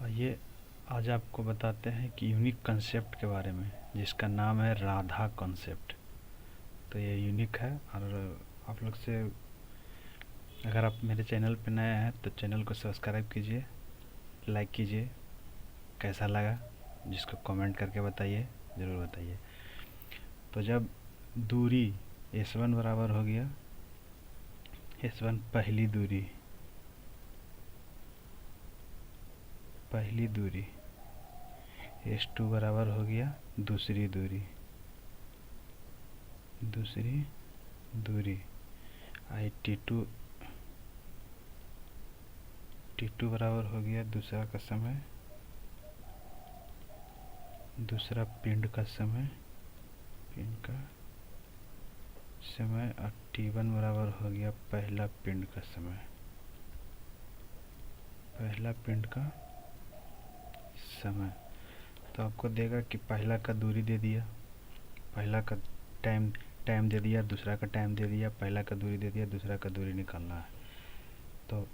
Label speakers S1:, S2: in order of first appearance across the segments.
S1: आइए आज आपको बताते हैं कि यूनिक कंसेप्ट के बारे में, जिसका नाम है राधा कॉन्सेप्ट। तो ये यूनिक है और आप लोग से, अगर आप मेरे चैनल पर नए हैं तो चैनल को सब्सक्राइब कीजिए, लाइक कीजिए, कैसा लगा जिसको कमेंट करके बताइए, ज़रूर बताइए। तो जब दूरी S1 बराबर हो गया S1 पहली दूरी S2 बराबर हो गया दूसरी दूरी आई T2 बराबर हो गया दूसरा पिंड का समय और T1 बराबर हो गया पहला पिंड का समय। तो आपको देगा कि पहला का दूरी दे दिया, पहला का टाइम दे दिया, दूसरा का टाइम दे दिया, पहला का दूरी दे दिया, दूसरा का दूरी निकालना है। तो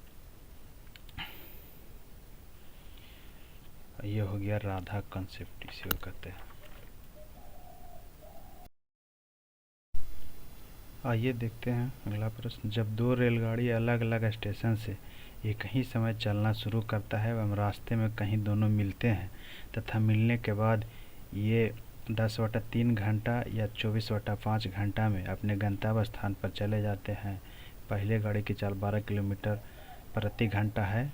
S1: ये हो गया राधा कॉन्सेप्ट, इसी को कहते हैं। आइए देखते हैं अगला प्रश्न। जब दो रेलगाड़ी अलग अलग स्टेशन से एक ही समय चलना शुरू करता है एवं रास्ते में कहीं दोनों मिलते हैं तथा मिलने के बाद ये 10/3 घंटा या 24/5 घंटा में अपने गंतव्य स्थान पर चले जाते हैं। पहले गाड़ी की चाल 12 किलोमीटर प्रति घंटा है,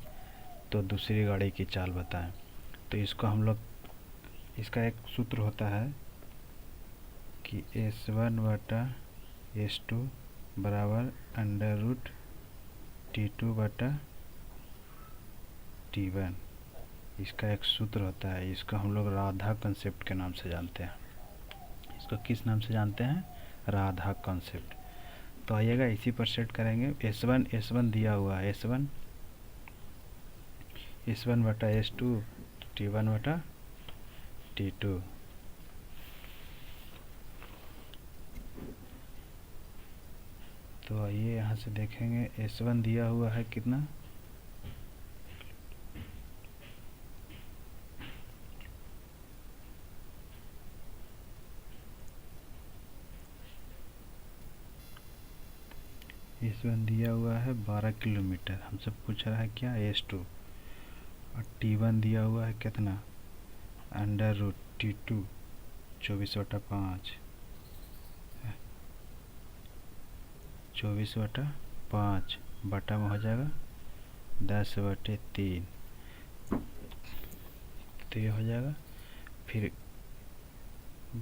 S1: तो दूसरी गाड़ी की चाल बताएं। तो इसको हम लोग, इसका एक सूत्र होता है कि S1/S2 बराबर √T2/T1। इसका एक सूत्र होता है। इसको हम लोग राधा कॉन्सेप्ट के नाम से जानते हैं। इसको किस नाम से जानते हैं? राधा कॉन्सेप्ट। तो आइएगा इसी पर सेट करेंगे। S1 दिया हुआ है, S1/S2 T1/T2। तो आइए यहाँ से देखेंगे S1 दिया हुआ है कितना, S1 दिया हुआ है 12 किलोमीटर। हमसे पूछ रहा है क्या? S2। और T1 दिया हुआ है कितना? √T2 24/5 बटा में हो जाएगा 10/3। तो ये हो जाएगा फिर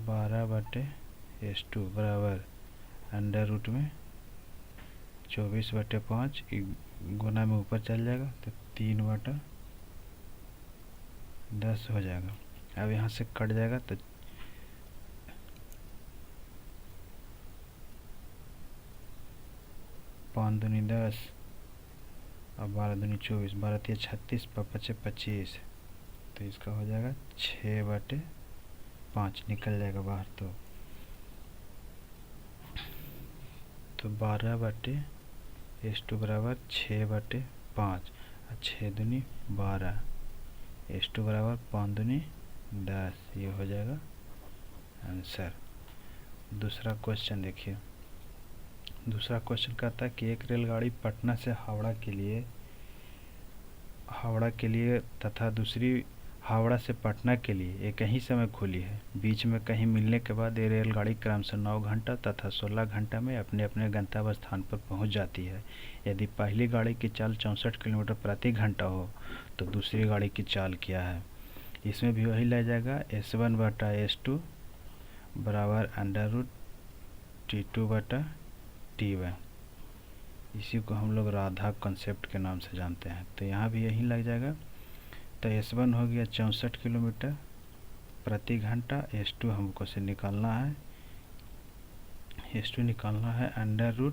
S1: 12/S2 बराबर √ में 24/5 गुना में ऊपर चल जाएगा तो 3/10 हो जाएगा। अब यहाँ से कट जाएगा तो 5 दूनी 10 और 12 दूनी 24, 12 3 36, 5 25। तो इसका हो जाएगा 6/5 निकल जाएगा बाहर। तो 12/S2 बराबर 6/5 और 6 दूनी 12, S2 बराबर 5 दूनी 10। ये हो जाएगा आंसर। दूसरा क्वेश्चन देखिए। दूसरा क्वेश्चन कहता है कि एक रेलगाड़ी पटना से हावड़ा के लिए तथा दूसरी हावड़ा से पटना के लिए एक ही समय खुली है। बीच में कहीं मिलने के बाद ये रेलगाड़ी क्रमशः 9 घंटा तथा 16 घंटा में अपने अपने गंतव्य स्थान पर पहुंच जाती है। यदि पहली गाड़ी की चाल 64 किलोमीटर प्रति घंटा हो तो दूसरी गाड़ी की चाल क्या है? इसमें भी वही ले जाएगा, S1/S2 बराबर √T2/T1। इसी को हम लोग राधा कॉन्सेप्ट के नाम से जानते हैं। तो यहाँ भी यही लग जाएगा। तो S1 हो गया 64 किलोमीटर प्रति घंटा। S2 हमको से निकालना है, S2 निकालना है √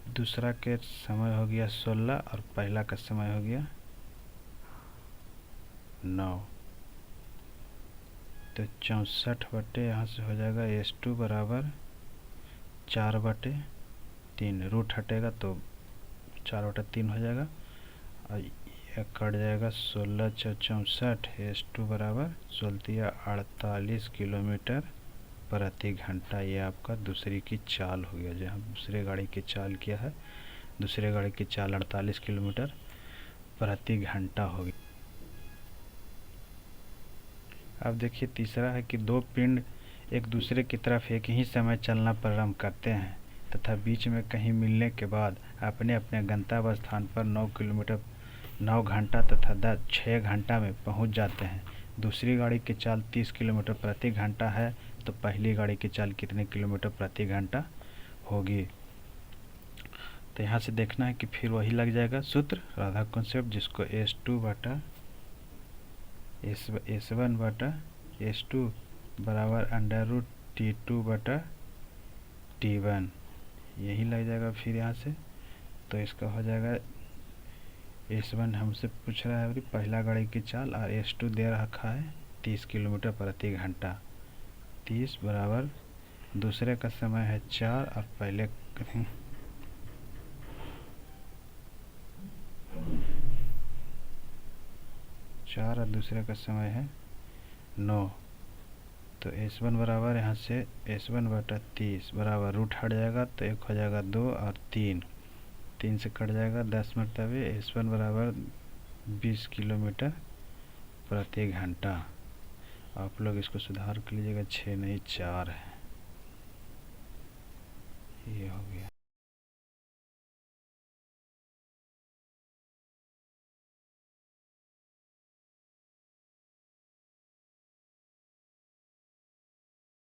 S1: दूसरा के समय हो गया 16 और पहला का समय हो गया 9। तो 64 यहाँ से हो जाएगा S2 बराबर 4/3। रूट हटेगा तो 4/3 हो जाएगा। और कट जाएगा 16/64। S2 बराबर 16 किलोमीटर प्रति घंटा। ये आपका दूसरी की चाल हो गया, जहाँ दूसरे गाड़ी की चाल किया है, दूसरे गाड़ी की चाल 48 किलोमीटर प्रति घंटा होगी। अब देखिए तीसरा है कि दो पिंड एक दूसरे की तरफ एक ही समय चलना प्रारंभ करते हैं तथा बीच में कहीं मिलने के बाद अपने अपने गंतव्य स्थान पर 9 घंटा तथा 6 घंटा में पहुंच जाते हैं। दूसरी गाड़ी की चाल 30 किलोमीटर प्रति घंटा है, तो पहली गाड़ी की चाल कितने किलोमीटर प्रति घंटा होगी। तो यहाँ से देखना है कि फिर वही लग जाएगा सूत्र, राधा कॉन्सेप्ट, जिसको S1 बटा S2 बराबर √T2/T1, यही लग जाएगा फिर यहाँ से। तो इसका हो जाएगा S1 हमसे पूछ रहा है अभी पहला गाड़ी की चाल, और S2 दे रखा है 30 किलोमीटर प्रति घंटा। 30 बराबर दूसरे का समय है 4 और पहले 4 और दूसरे का समय है 9। तो S1 बराबर यहाँ से S1 बटा 30 बराबर रूट हट जाएगा, तो एक हो जाएगा 2 और 3 से कट जाएगा 10 मरतबे। S1 बराबर 20 किलोमीटर प्रति घंटा। आप लोग इसको सुधार कर लीजिएगा, 6 नहीं 4 है।